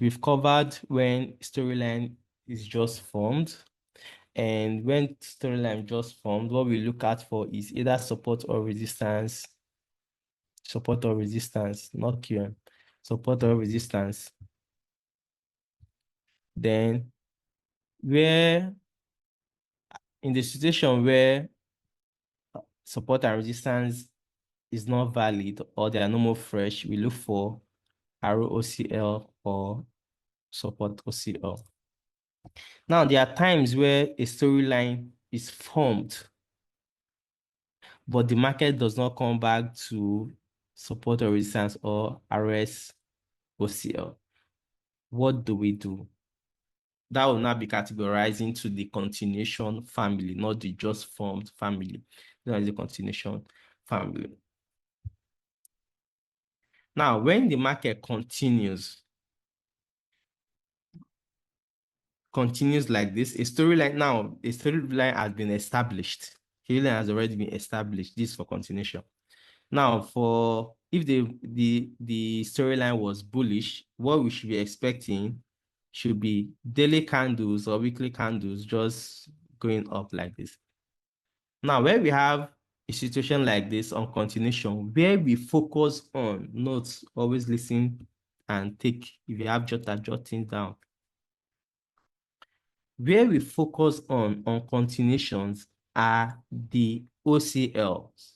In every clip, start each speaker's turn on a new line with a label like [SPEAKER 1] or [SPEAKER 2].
[SPEAKER 1] we've covered when storyline is just formed. And when storyline just formed, what we look at for is either support or resistance, not QM, support or resistance. Then where in the situation where support and resistance is not valid or they are no more fresh, we look for arrow OCL or support OCL. Now, there are times where a storyline is formed, but the market does not come back to support or resistance or RS OCL. What do we do? That will now be categorized into the continuation family, not the just formed family. That is the continuation family. Now, when the market continues like this, a storyline has been established. Storyline has already been established. This is for continuation. Now, for if the storyline was bullish, what we should be expecting should be daily candles or weekly candles just going up like this. Now, where we have a situation like this on continuation, where we focus on notes, always listen and take, if you have jot things down. Where we focus on continuations are the OCLs.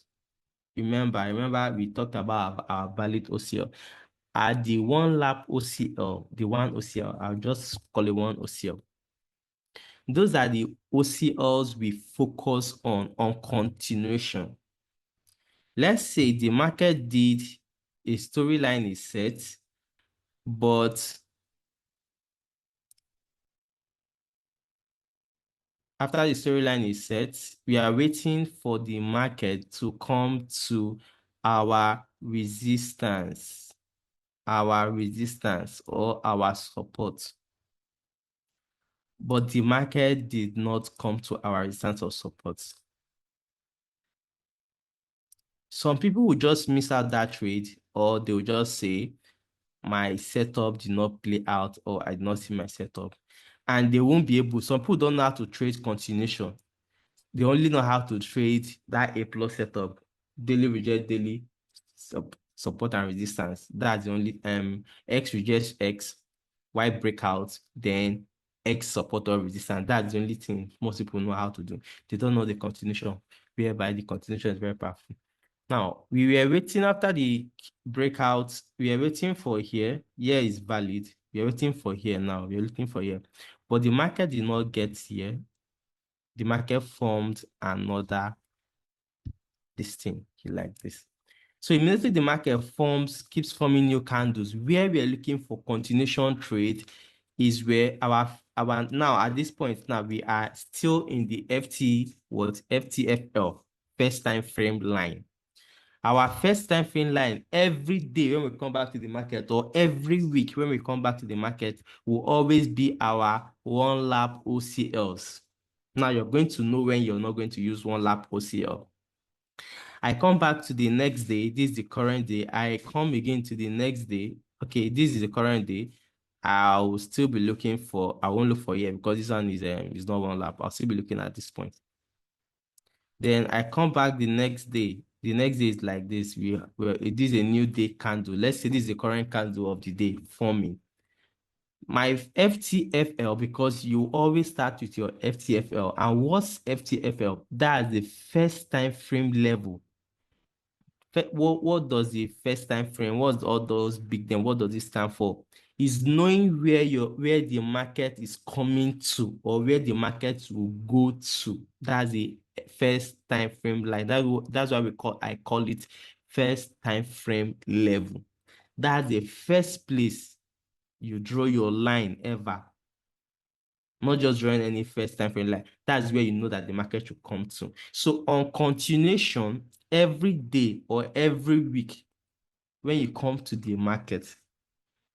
[SPEAKER 1] Remember we talked about our valid OCL. Are the one lap OCL, the one OCL, I'll just call it one OCL. Those are the OCLs we focus on continuation. Let's say the market did a storyline is set, but after the storyline is set, we are waiting for the market to come to our resistance or our support. But the market did not come to our resistance or support. Some people will just miss out that trade, or they will just say, my setup did not play out, or I did not see my setup. And they won't be able, some people don't know how to trade continuation. They only know how to trade that A plus setup, daily reject daily, support and resistance. That's the only X rejects X, Y breakout, then X support or resistance. That's the only thing most people know how to do. They don't know the continuation, whereby the continuation is very powerful. Now, we were waiting after the breakout. We are waiting for here. Here is valid. We are waiting for here now. We are looking for here. But the market did not get here. The market formed another this thing like this. So immediately the market keeps forming new candles. Where we are looking for continuation trade is where our now at this point now we are still in the FTFL, first time frame line. Our first time frame line every day when we come back to the market, or every week when we come back to the market, will always be our one lap OCLs. Now you're going to know when you're not going to use one lap OCL. I come back to the next day. This is the current day. I come again to the next day. Okay, this is the current day. I will still be looking for, I won't look for here because this one is not one lap. I'll still be looking at this point. Then I come back the next day. The next day is like this. It is a new day candle. Let's say this is the current candle of the day forming. My FTFL, because you always start with your FTFL. And what's FTFL? That's the first time frame level. What does the first time frame, what's all those big then, what does it stand for? Is knowing where the market is coming to, or where the market will go to. That's the first time frame line. That's why I call it first time frame level. That's the first place you draw your line ever. Not just drawing any first time frame line. That's where you know that the market should come to. So on continuation, every day or every week, when you come to the market,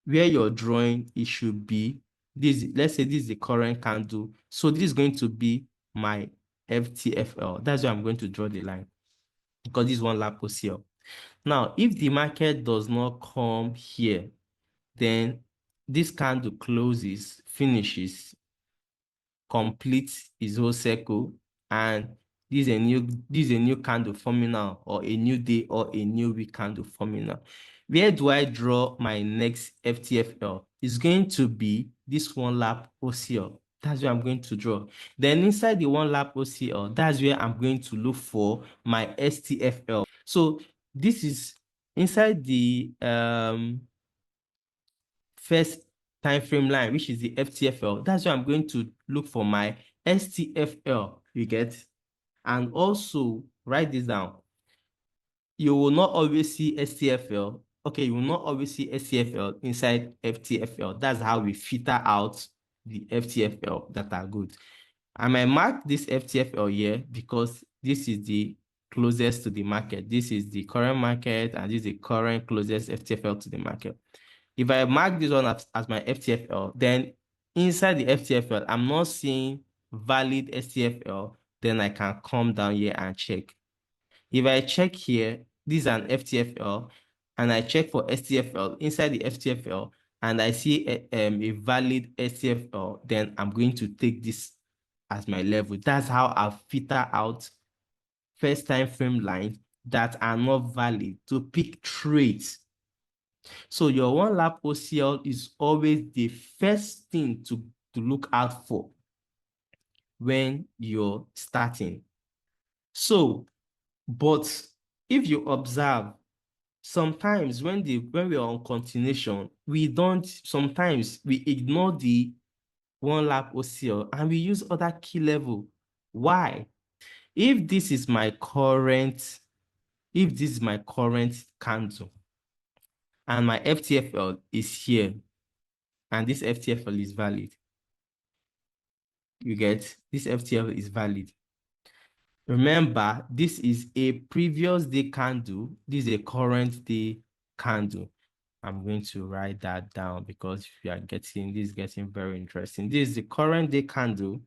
[SPEAKER 1] where you're drawing, it should be this. Let's say this is the current candle. So this is going to be my FTFL. That's where I'm going to draw the line, because this is one lap OCL. Now, if the market does not come here, then this candle closes, finishes, completes its whole circle, and this is a new candle forming now, or a new day or a new week candle forming now. Where do I draw my next FTFL? It's going to be this one lap OCL. That's where I'm going to draw. Then inside the one lap OCL, that's where I'm going to look for my STFL. So this is inside the first time frame line, which is the FTFL. That's where I'm going to look for my STFL, you get? And also write this down. You will not always see STFL. Okay, you will not always see STFL inside FTFL. That's how we filter out the FTFL that are good. I might mark this FTFL here because this is the closest to the market. This is the current market, and this is the current closest FTFL to the market. If I mark this one as my FTFL, then inside the FTFL, I'm not seeing valid STFL, then I can come down here and check. If I check here, this is an FTFL, and I check for STFL inside the FTFL, and I see a valid STFL, then I'm going to take this as my level. That's how I filter out first time frame lines that are not valid to pick trades. So your one lap OCL is always the first thing to look out for when you're starting. So, but if you observe, sometimes when we're on continuation, sometimes we ignore the one lap OCL and we use other key level. Why? If this is my current candle and my FTFL is here, and this FTFL is valid, you get, this FTFL is valid. Remember, this is a previous day candle. This is a current day candle. I'm going to write that down because this is getting very interesting. This is the current day candle,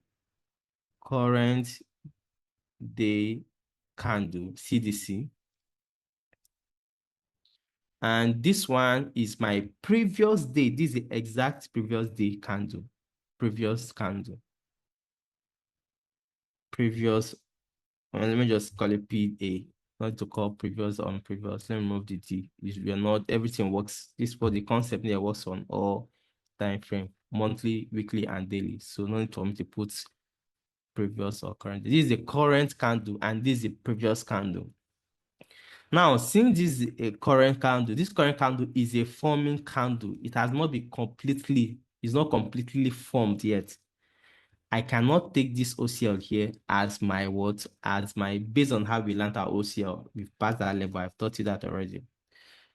[SPEAKER 1] CDC. And this one is my previous day. This is the exact previous day candle. Previous candle. Previous, let me just call it PA. Not to call previous on previous. Let me remove the D. We are not, everything works. This for the concept there works on all time frame, monthly, weekly, and daily. So no need for me to put previous or current. This is the current candle, and this is the previous candle. Now, since this is a current candle, this current candle is a forming candle. It has not been it's not completely formed yet. I cannot take this OCL here as my based on how we learned our OCL. We've passed that level. I've taught you that already.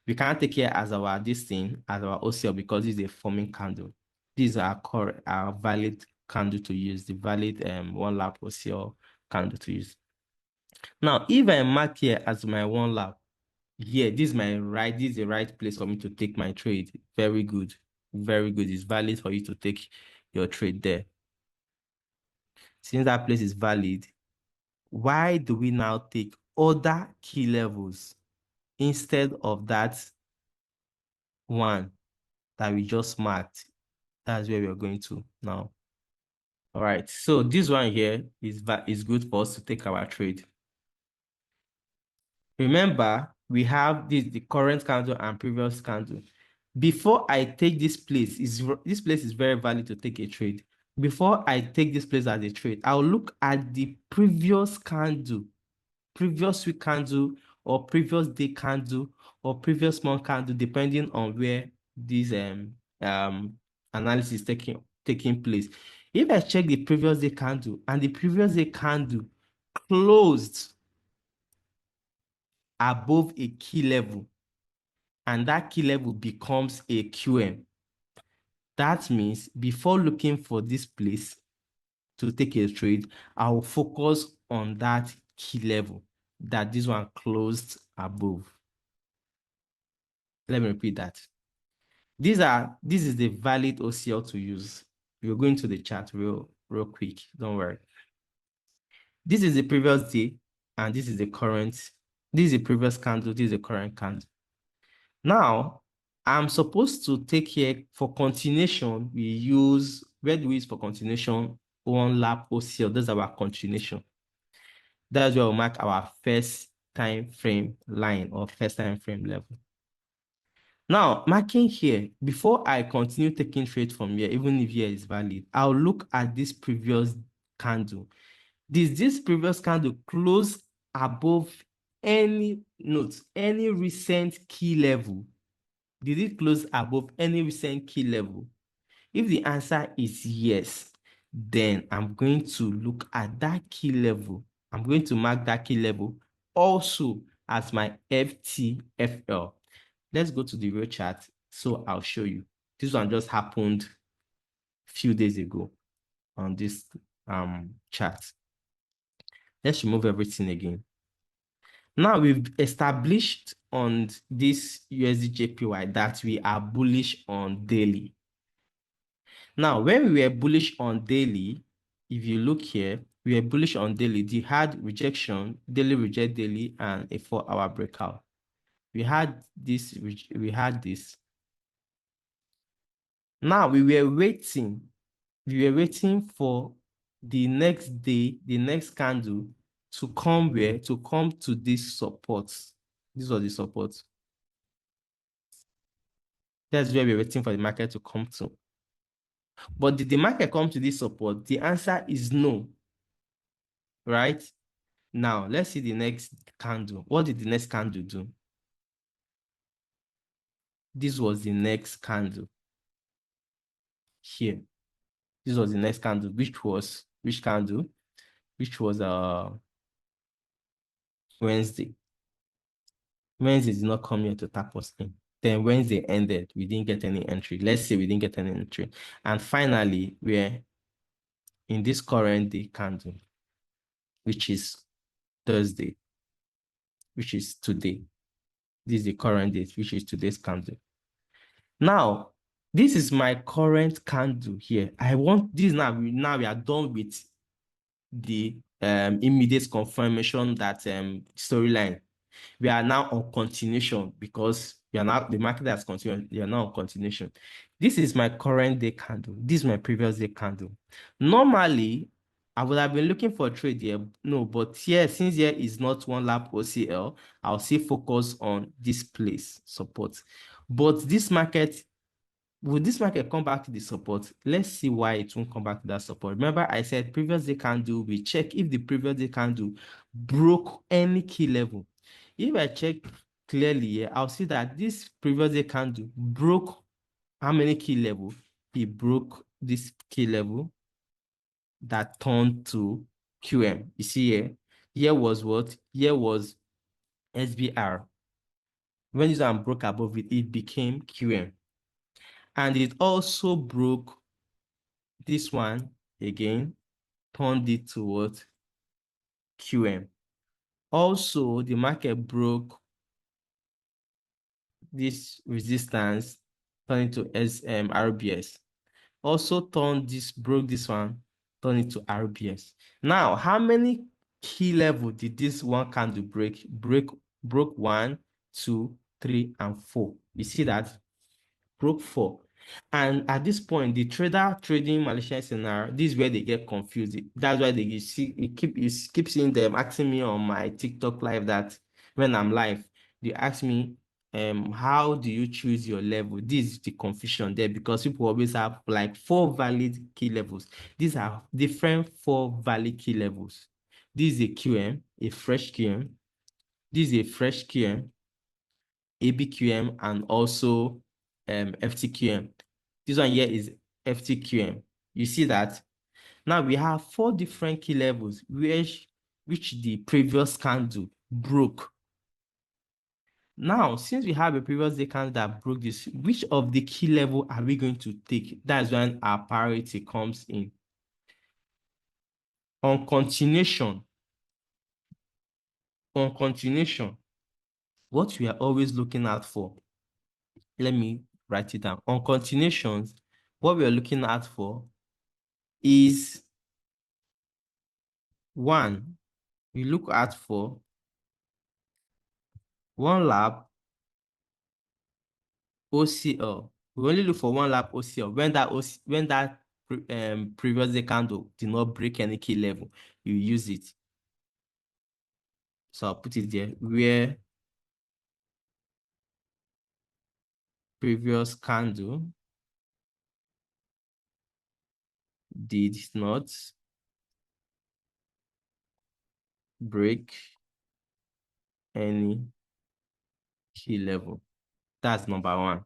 [SPEAKER 1] We can't take here as our OCL because this is a forming candle. These are our valid candle to use, the valid one lap OCL candle to use. Now, if I mark here as my one lap, here, this is the right place for me to take my trade. Very good. Very good. It's valid for you to take your trade there. Since that place is valid, why do we now take other key levels instead of that one that we just marked? That's where we're going to now. All right, so this one here is good for us to take our trade. Remember, we have the current candle and previous candle. Before I take this place, this place is very valid to take a trade. Before I take this place as a trade, I'll look at the previous candle, previous week candle, or previous day candle, or previous month candle, depending on where this analysis is taking place. If I check the previous day candle and the previous day candle closed above a key level, and that key level becomes a QM, that means before looking for this place to take a trade, I will focus on that key level that this one closed above. Let me repeat that. This is the valid OCL to use. We're going to the chart real quick. Don't worry. This is the previous day, and this is the current. This is the previous candle. This is the current candle. Now, I'm supposed to take here for continuation. We use, where do we use for continuation? One lap OCL. That's our continuation. That's where we mark our first time frame line or first time frame level. Now, marking here, before I continue taking trade from here, even if here is valid, I'll look at this previous candle. Does this previous candle close above any note, any recent key level? Did it close above any recent key level? If the answer is yes, then I'm going to look at that key level. I'm going to mark that key level also as my FTFL. Let's go to the real chart so I'll show you. This one just happened a few days ago on this chart. Let's remove everything again. Now we've established on this USD that we are bullish on daily. Now, when we were bullish on daily, if you look here, we were bullish on daily. They had rejection, daily reject daily, and a 4-hour breakout. We had this, we had this. Now we were waiting. We were waiting for the next day, the next candle to come where? To come to this support. This was the support. That's where we're waiting for the market to come to. But did the market come to this support? The answer is no. Right? Now, let's see the next candle. What did the next candle do? This was the next candle. Here. This was the next candle, which was, which candle? Which was Wednesday. Wednesday did not come here to tap us in. Then Wednesday ended. We didn't get any entry. Let's say we didn't get any entry. And finally, we're in this current day candle, which is Thursday, which is today. This is the current date, which is today's candle. Now, this is my current candle here. I want this now. Now we are done with the immediate confirmation that storyline. We are now on continuation because we are now, the market has continued. We are now on continuation. This is my current day candle. This is my previous day candle. Normally, I would have been looking for a trade here. No, but here, since here is not one lap OCL, I'll still focus on this place support. But this market, will this market come back to the support? Let's see why it won't come back to that support. Remember, I said previous day candle, we check if the previous day candle broke any key level. If I check clearly here, I'll see that this previous day candle broke how many key level? It broke this key level that turned to QM. You see here, here was what? Here was SBR. When this one broke above it, it became QM. And it also broke this one again, turned it to what? QM. Also, the market broke this resistance, turned into RBS. Also turned this, broke this one, turned it to RBS. Now, how many key level did this one candle break? Broke 1, 2, 3, and 4. You see that? Broke 4. And at this point, the trader trading Malaysian scenario, this is where they get confused. That's why you keep seeing them asking me on my TikTok live that when I'm live, they ask me, how do you choose your level? This is the confusion there because people always have like 4 valid key levels. These are different 4 valid key levels. This is a QM, a fresh QM. This is a fresh QM, ABQM, and also FTQM. This one here is FTQM. You see that? Now we have 4 different key levels which the previous candle broke. Now, since we have a previous day candle that broke this, which of the key level are we going to take? That's when our priority comes in. On continuation, what we are always looking out for, let me write it down. On continuations, what we are looking out for is 1, we look out for 1 lap OCL. We only look for one lap OCL when that previous day candle did not break any key level. You use it. So I'll put it there where previous candle did not break any key level. That's number one.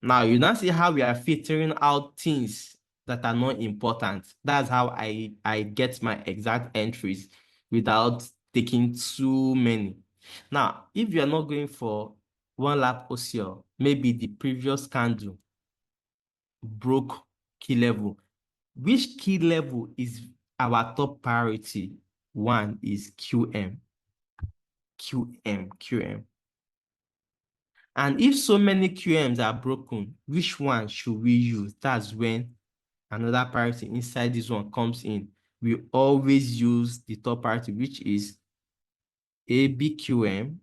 [SPEAKER 1] Now, you now see how we are filtering out things that are not important. That's how I get my exact entries without taking too many. Now, if you are not going for one lap OCL, maybe the previous candle broke key level. Which key level is our top priority? One is QM. QM. And if so many QMs are broken, which one should we use? That's when another priority inside this one comes in. We always use the top priority, which is ABQM.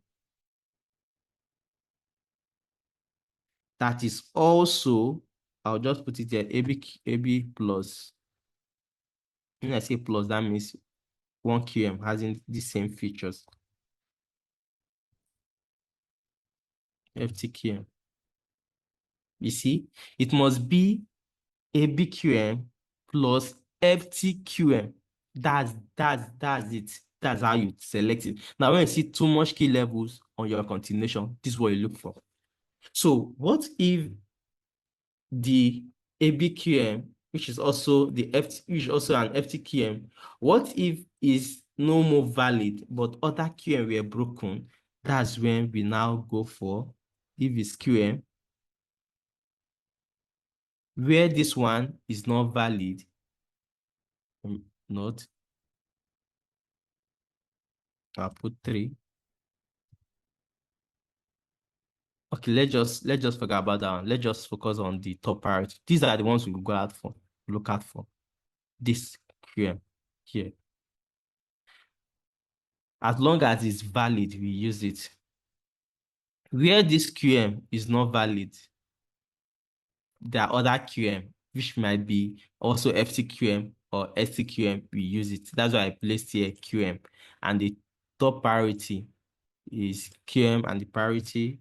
[SPEAKER 1] That is also, I'll just put it there, AB plus. When I say plus, that means one QM having the same features. FTQM. You see, it must be ABQM plus FTQM. That's it. That's how you select it. Now, when you see too much key levels on your continuation, this is what you look for. So, what if the ABQM, which is also which is also an FTQM, what if is no more valid, but other QM were broken? That's when we now go for, if it's QM, where this one is not valid, not, I'll put 3. Okay, let's just forget about that one. Let's just focus on the top priority. These are the ones we go out for, look out for. This QM here. As long as it's valid, we use it. Where this QM is not valid, there are other QM, which might be also FTQM or STQM, we use it. That's why I placed here QM. And the top priority is QM, and the priority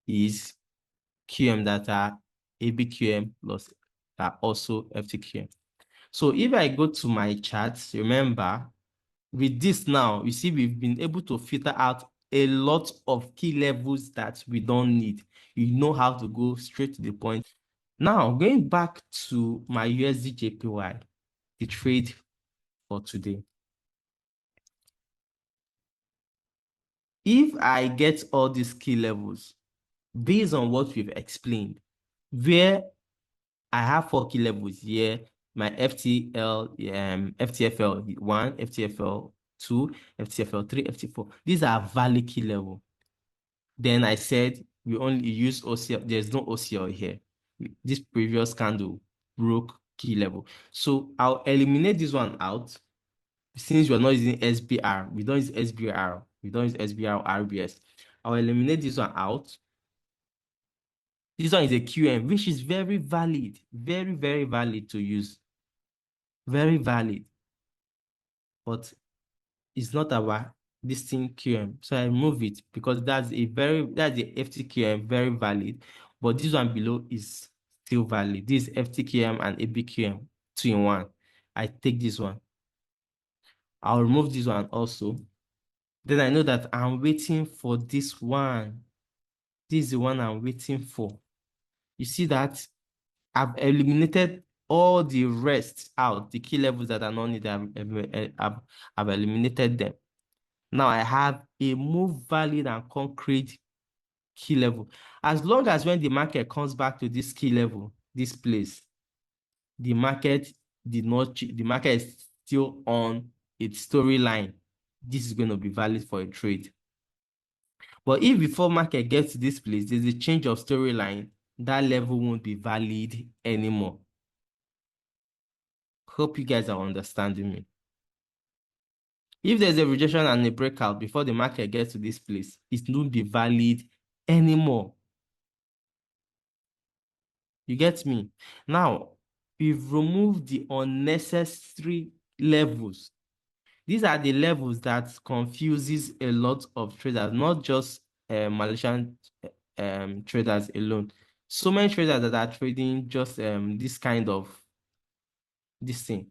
[SPEAKER 1] is QM that are ABQM plus are also FTQM. So if I go to my charts, remember, with this now, you see we've been able to filter out a lot of key levels that we don't need. You know how to go straight to the point. Now, going back to my USD JPY, the trade for today. If I get all these key levels based on what we've explained, where I have 4 key levels here, my FTFL 1, FTFL 2, FTFL 3, FTFL4. These are valid key level. Then I said we only use OCL. There's no OCL here. This previous candle broke key level. So I'll eliminate this one out. Since we're not using SBR, we don't use SBR. We don't use SBR or RBS. I'll eliminate this one out. This one is a QM, which is very valid. Very, very valid to use. Very valid. But it's not our distinct QM. So I remove it because that's the FTQM, very valid. But this one below is still valid. This is FTQM and ABQM 2-in-1. I take this one. I'll remove this one also. Then I know that I'm waiting for this one. This is the one I'm waiting for. You see that I've eliminated all the rest out, the key levels that are not needed. I've eliminated them. Now I have a more valid and concrete key level. As long as when the market comes back to this key level, this place, the market the market is still on its storyline. This is going to be valid for a trade. But if before market gets to this place, there's a change of storyline, that level won't be valid anymore. Hope you guys are understanding me. If there's a rejection and a breakout before the market gets to this place, it won't be valid anymore. You get me? Now, we've removed the unnecessary levels. These are the levels that confuses a lot of traders, not just Malaysian traders alone. So many traders that are trading just this kind of this thing.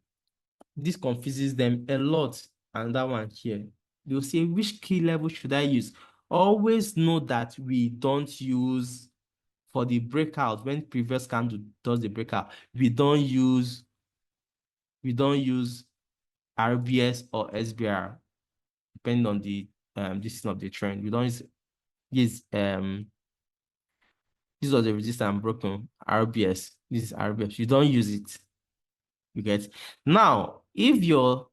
[SPEAKER 1] This confuses them a lot. And that one here, they'll say, which key level should I use? Always know that we don't use for the breakout when previous candle does the breakout. We don't use RBS or SBR depending on the distance of the trend. We don't use this was the resistance broken RBS. This is RBS. You don't use it. You get now if you're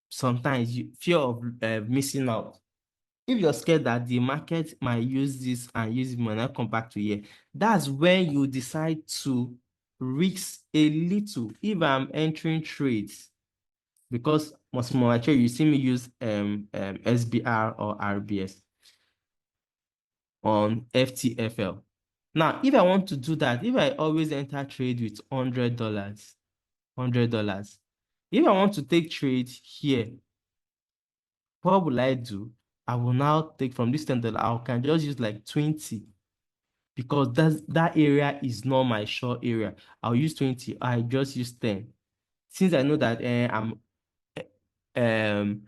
[SPEAKER 1] sometimes you fear of missing out. If you're scared that the market might use this and use it might not come back to here, that's when you decide to risk a little. If I'm entering trades, because most more actually you see me use SBR or RBS on FTFL. Now, if I want to do that, if I always enter trade with $100, if I want to take trade here, what will I do? I will now take from this $10, I can just use like 20 because that area is not my short area. I'll use 20. I just use 10. Since I know that I'm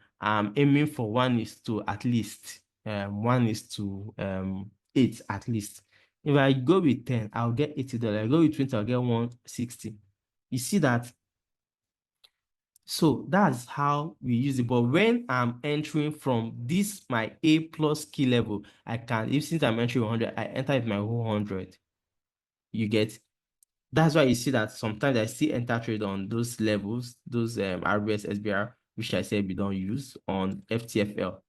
[SPEAKER 1] aiming for 1:2 at least. 1:8 at least. If I go with 10, I'll get $80. I go with 20, I'll get 160. You see that? So that's how we use it. But when I'm entering from this, my A plus key level, I can, if since I'm entering 100, I enter with my whole 100. You get? That's why you see that sometimes I still enter trade on those levels, those RBS, SBR, which I said we don't use on FTFL.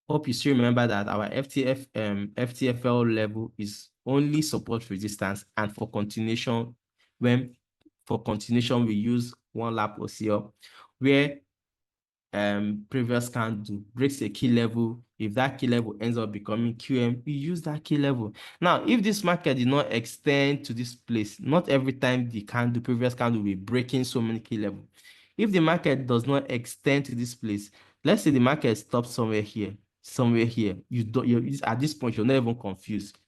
[SPEAKER 1] Hope you still remember that our FTFL level is only support resistance, and for continuation, we use one lap OCL, where previous candle breaks a key level. If that key level ends up becoming QM, we use that key level. Now, if this market did not extend to this place, not every time the previous candle will be breaking so many key level. If the market does not extend to this place, let's say the market stops somewhere here, at this point, you're not even confused.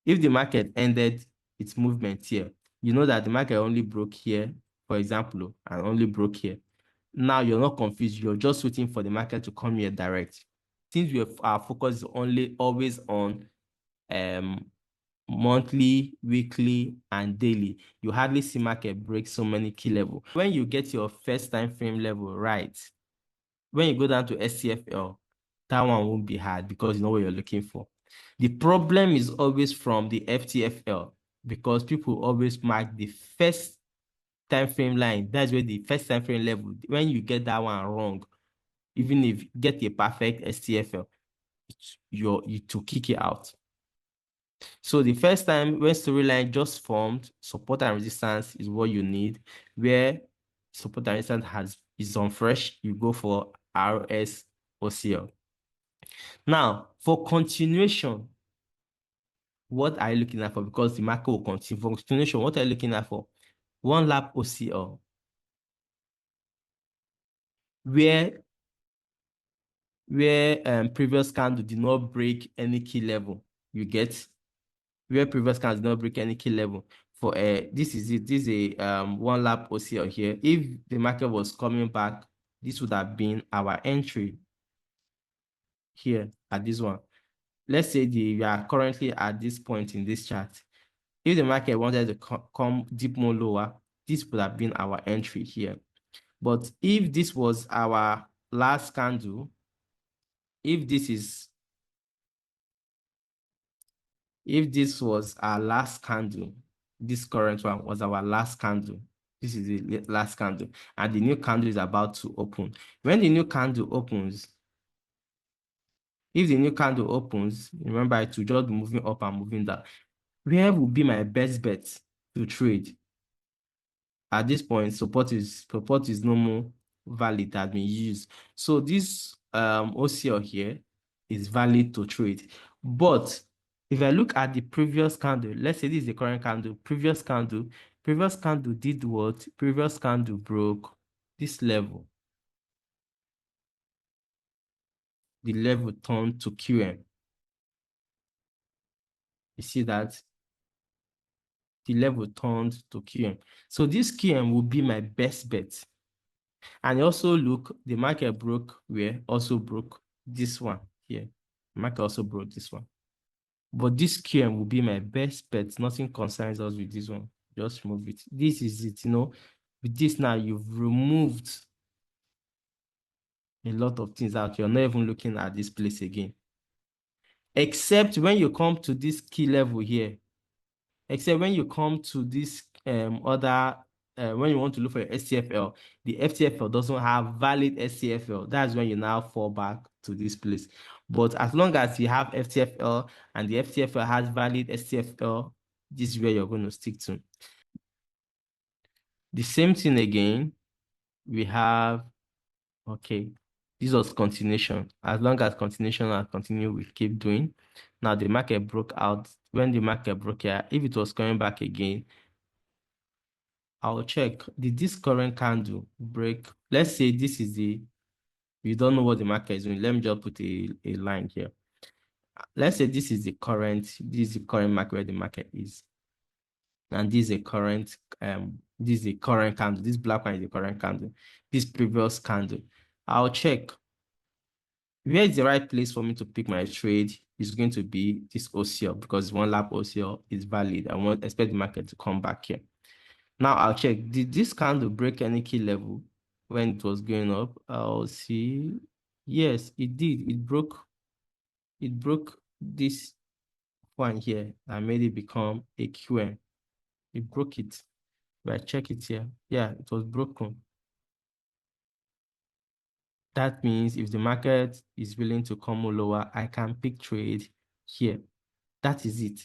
[SPEAKER 1] If the market ended its movement here, you know that the market only broke here, for example, and only broke here. Now you're not confused. You're just waiting for the market to come here direct. Since our focus is always on monthly, weekly, and daily, you hardly see market break so many key level. When you get your first time frame level right, when you go down to SCFL, that one won't be hard because you know what you're looking for. The problem is always from the FTFL because people always mark the first time frame line. That's where the first time frame level. When you get that one wrong, even if you get a perfect STFL, you to kick it out. So the first time when storyline just formed, support and resistance is what you need. Where support and resistance is on fresh, you go for RS OCL. Now, for continuation, what are you looking at for? Because the market will continue. For continuation, what are you looking at for? One lap OCL, where previous candle did not break any key level. You get where previous candle did not break any key level. For this is it. This is a one lap OCL here. If the market was coming back, this would have been our entry here at this one. Let's say we are currently at this point in this chart. If the market wanted to come deep more lower, this would have been our entry here. But if this was our last candle, if this was our last candle, this current one was our last candle. This is the last candle, and the new candle is about to open. When the new candle opens, if the new candle opens, remember it will just be moving up and moving down. Where will be my best bet to trade? At this point, support is no more. valid, that has been used. So this OCL here is valid to trade. But if I look at the previous candle, let's say this is the current candle, previous candle did what? Previous candle broke this level. The level turned to QM. You see that? The level turned to QM. So this QM will be my best bet. And also look, the market broke where? Also broke this one here. The market also broke this one. But this QM will be my best bet. Nothing concerns us with this one. Just remove it. This is it, With this now, you've removed a lot of things out. You're not even looking at this place again. Except when you come to this key level here. Except when you come to this when you want to look for your STFL, the FTFL doesn't have valid STFL. That's when you now fall back to this place. But as long as you have FTFL and the FTFL has valid STFL, this is where you're going to stick to. The same thing again, we have, okay, this was continuation. As long as continuation and continue, we keep doing. Now the market broke out. When the market broke here, if it was coming back again, I'll check. Did this current candle break? Let's say this is we don't know what the market is doing. Let me just put a line here. Let's say this is the current market where the market is. And this is a current candle. This black one is the current candle. This previous candle. I'll check. Where is the right place for me to pick my trade is going to be this OCL, because one lap OCL is valid. I won't expect the market to come back here. Now I'll check, did this candle break any key level when it was going up? I'll see. Yes, it did. It broke this one here and made it become a QM. It broke it. But I check it here. Yeah, it was broken. That means if the market is willing to come lower, I can pick trade here. That is it.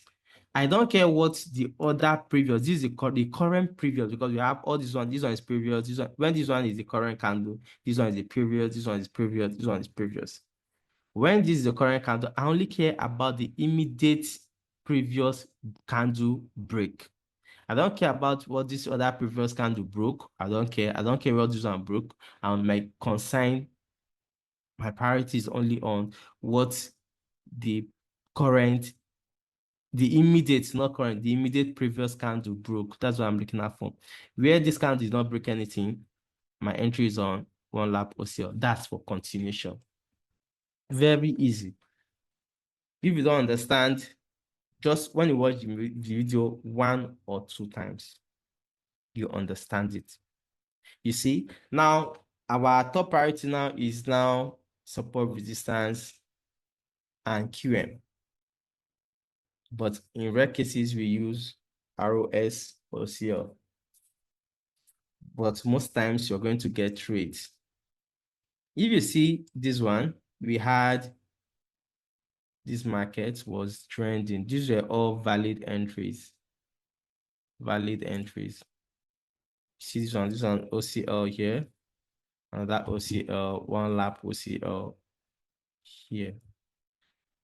[SPEAKER 1] I don't care what the other previous, this is the current previous, because we have all this one is previous, when this one is the current candle, this one is the previous, this one is previous, this one is previous. When this is the current candle, I only care about the immediate previous candle break. I don't care about what this other previous candle broke. I don't care what this one broke. And my priority is only on what the immediate previous candle broke. That's what I'm looking at for. Where this candle did not break anything, my entry is on one lap OCL. That's for continuation. Very easy. If you don't understand, just when you watch the video 1 or 2 times, you understand it. You see, now our top priority now is support, resistance, and QM. But in rare cases, we use ROS or CL. But most times you're going to get trades. If you see this one, we had this market was trending. These were all valid entries. Valid entries. See this one OCL here. Another OCL, one lap OCL here.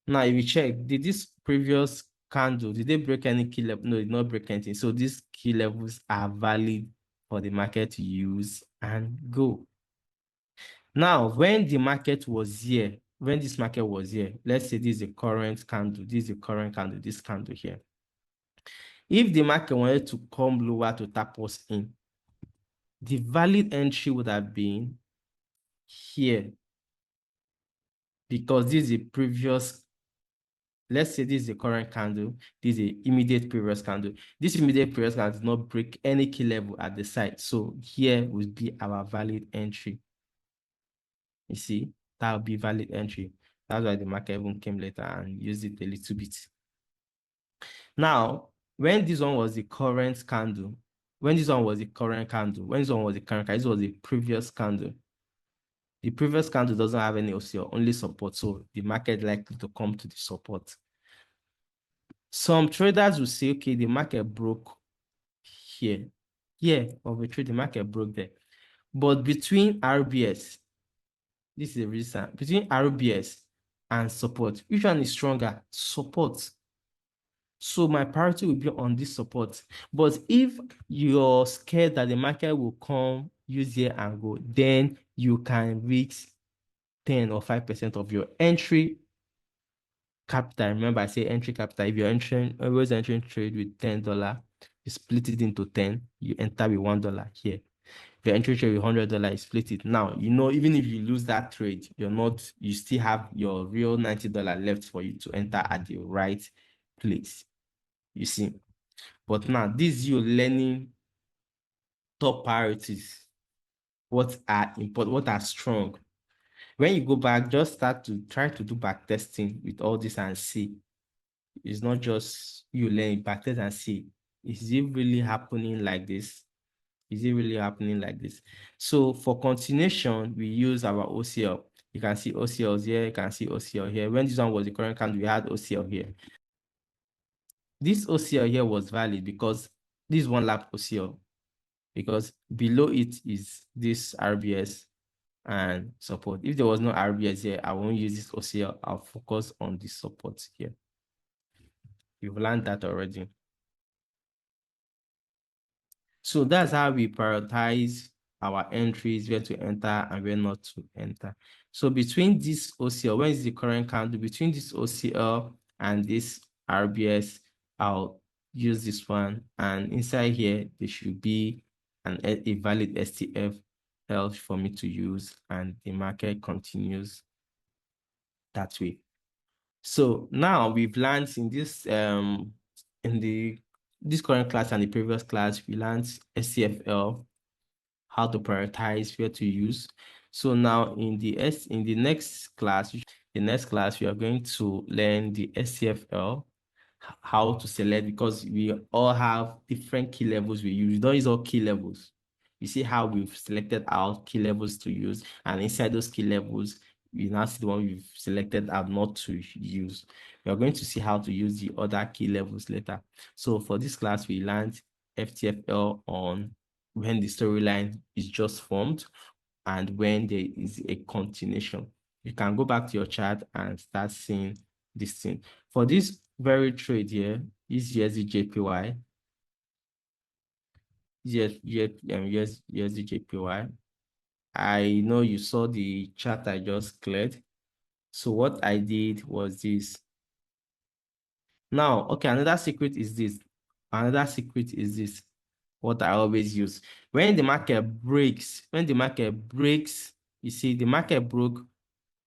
[SPEAKER 1] Now, if you check, did this previous candle, did they break any key level? No, it did not break anything. So these key levels are valid for the market to use and go. Now, when the market was here, let's say this is the current candle, this candle here. If the market wanted to come lower to tap us in, the valid entry would have been here, because this is the previous, let's say this is the current candle, this is the immediate previous candle. This immediate previous candle did not break any key level at the side. So here would be our valid entry. You see, that would be valid entry. That's why the market even came later and used it a little bit. Now, when this one was the current candle, this was the previous candle. The previous candle doesn't have any OCL, only support. So the market likely to come to the support. Some traders will say, okay, the market broke here. Yeah, of a trade, the market broke there. But between RBS, this is a reason, between RBS and support, which one is stronger? Support. So my priority will be on this support. But if you're scared that the market will come, use here and go, then you can risk 10 or 5% of your entry capital. Remember, I say entry capital. If you're entering, always entering trade with $10, you split it into 10, you enter with $1 here. If you're entering trade with $100, you split it. Now, even if you lose that trade, you still have your real $90 left for you to enter at the right place. You see. But now, this is you learning top priorities. What are important, what are strong. When you go back, just start to try to do back testing with all this and see. It's not just you learn back test and see. Is it really happening like this? Is it really happening like this? So for continuation, we use our OCL. You can see OCLs here, you can see OCL here. When this one was the current candle, we had OCL here. This OCL here was valid because this one lap OCL, because below it is this RBS and support. If there was no RBS here, I won't use this OCL. I'll focus on the support here. You've learned that already. So that's how we prioritize our entries, where to enter and where not to enter. So between this OCL, when is the current candle? Between this OCL and this RBS, I'll use this one. And inside here, there should be a valid FTFL for me to use, and the market continues that way. So now we've learned in this this current class and the previous class, we learned STFL, how to prioritize, where to use. So now in the next class, we are going to learn the STFL, how to select, because we all have different key levels we use. We don't use all key levels. You see how we've selected our key levels to use, and inside those key levels, we now see the one we've selected out not to use. We are going to see how to use the other key levels later. So for this class, we learned FTFL on when the storyline is just formed and when there is a continuation. You can go back to your chart and start seeing this thing. For this very trade here, is USD JPY. I know you saw the chart I just cleared. So what I did was this. Now, okay, another secret is this. What I always use. When the market breaks, you see the market broke.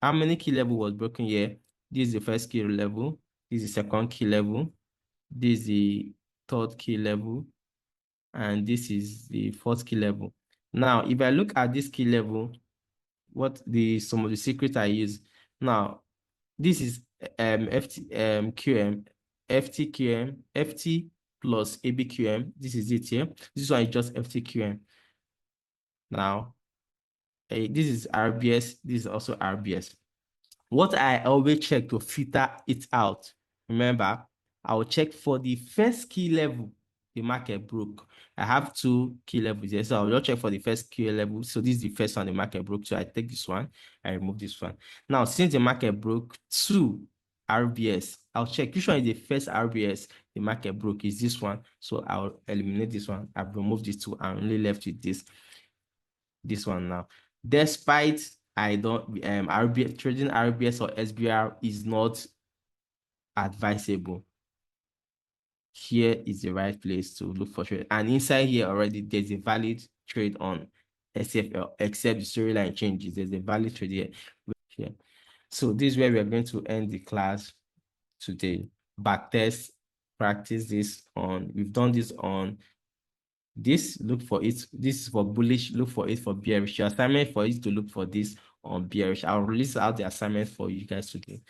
[SPEAKER 1] How many key level was broken here? This is the first key level. This is the second key level. This is the third key level. And this is the fourth key level. Now, if I look at this key level, some of the secrets I use. Now, this is FT plus ABQM. This is it here. This one is just FTQM. Now, this is RBS. This is also RBS. What I always check to filter it out, remember, I will check for the first key level the market broke. I have two key levels here, so I'll just check for the first key level. So this is the first one the market broke. So I take this one, I remove this one. Now, since the market broke two RBS, I'll check which one is the first RBS the market broke. Is this one? So I'll eliminate this one. I've removed this two. I'm only left with this one now. Despite I don't RBS, trading RBS or SBR is not advisable. Here is the right place to look for trade. And inside here already, there's a valid trade on SFL, except the storyline changes. There's a valid trade here. So this is where we are going to end the class today. Backtest, practice this on. We've done this on this. Look for it. This is for bullish. Look for it for bearish. Your assignment for it to look for this on bearish. I'll release out the assignment for you guys today.